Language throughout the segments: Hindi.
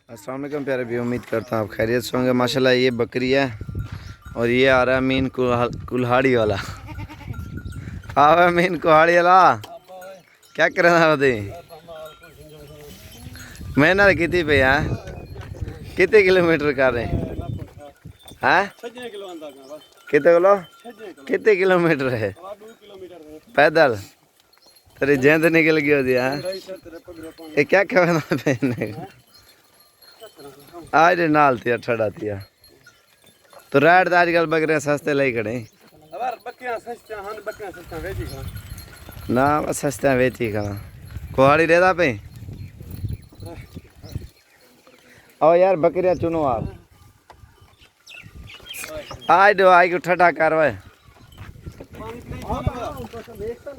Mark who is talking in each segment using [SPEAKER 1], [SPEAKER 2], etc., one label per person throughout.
[SPEAKER 1] अस्सलाम वालेकुम प्यारे भी, उम्मीद करता हूँ आप खैरियत से होंगे। माशाल्लाह ये बकरी है और ये आ रहा है मीन कुल्हाड़ी वाला। हाँ मीन कुल्हाड़ी वाला क्या कर रहा है? मेहनत कितनी पे है? कितने किलोमीटर कर रहे हैं? कितने किलोमीटर है पैदल? तेरी जेंद निकल गई होती है। ये क्या कहना पहनने आज नाल थिया ठड़ा थिया तो रेट आजकल बकरियां सस्ते लाई खड़े ना सस्ते वेची खा कुहाड़ी रेदा पे आओ यार बकरियां चुनो आप आज दो आई को ठंडा करवाए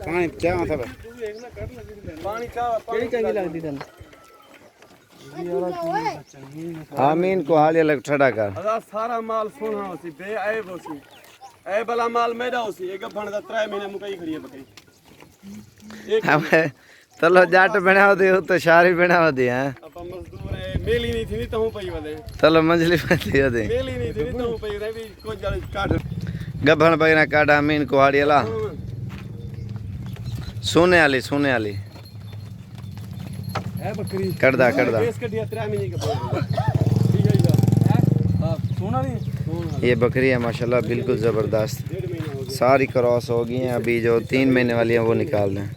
[SPEAKER 1] पानी क्या मतलब आमीन को हाल अलग ठंडा कर
[SPEAKER 2] सारा माल सोना होसी बे ऐब होसी ऐ वाला माल मेरा होसी एक गफन दा 3 महीने मुकई खड़ी है बकरी
[SPEAKER 1] हमें चलो जाट बनाओ दे तो शारी बनाओ दे हैं
[SPEAKER 2] अब मजदूर है मेली नहीं थी तो हूं पई वाले
[SPEAKER 1] चलो मंजली पति दे
[SPEAKER 2] मेली नहीं थी तो हूं पई रे भी कोई जल काट
[SPEAKER 1] गबन बगना काट आमीन को हाड़ी वाला सोने वाली
[SPEAKER 2] है बकरी
[SPEAKER 1] करदा
[SPEAKER 2] बेस कटिया 3 महीने के बाद ठीक है हां सोना नहीं
[SPEAKER 1] ये बकरी है माशाल्लाह बिल्कुल ज़बरदस्त। सारी क्रॉस हो गई हैं, अभी जो 3 महीने वाली हैं वो निकाल दें।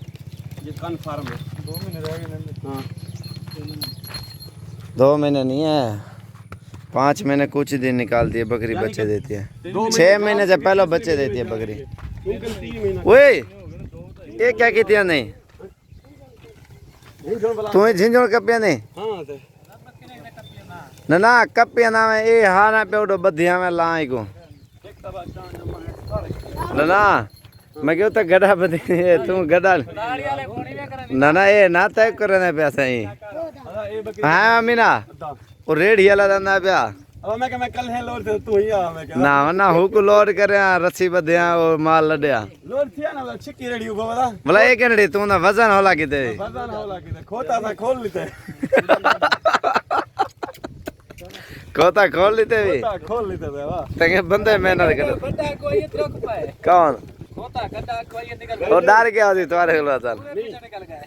[SPEAKER 2] ये कन्फर्म है 2 महीने रह गए हां
[SPEAKER 1] 2 महीने नहीं है 5 महीने कुछ दिन निकाल दिए बकरी बच्चे देती है। 6 महीने से पहले बच्चे देती है बकरी। ओए ये क्या कहती है? नहीं तुम्हें झिंझोड़ कपिया नहीं ना ना कपिया ना में ये हाना पे उठो बधिया में लाई को ना ना मैं क्यों तो गधा बधी तुम गधा ना ना ये ना तय करने पे सही हाँ मीना वो रेडी वाला धंधा पे
[SPEAKER 2] अब मैं कल है लोड तू ही आ मैं क्या
[SPEAKER 1] ना ना हुक लोड करे रस्सी बधिया और माल लड़या
[SPEAKER 2] लोड थिया ना छिक्की रेडी हो बोला
[SPEAKER 1] बोला एक घंटे तू ना वजन होला किते
[SPEAKER 2] वजन होला किते खोता सा खोल लेते
[SPEAKER 1] खोता खोल लेते भी
[SPEAKER 2] खोल लेते वाह
[SPEAKER 1] तंगे बंदे मेहनत करे
[SPEAKER 3] बड़ा कोई रोक पाए
[SPEAKER 1] कौन
[SPEAKER 3] खोता गड्ढा कोई निकल
[SPEAKER 1] वो डर गया होती तुम्हारे चल
[SPEAKER 3] निकल गए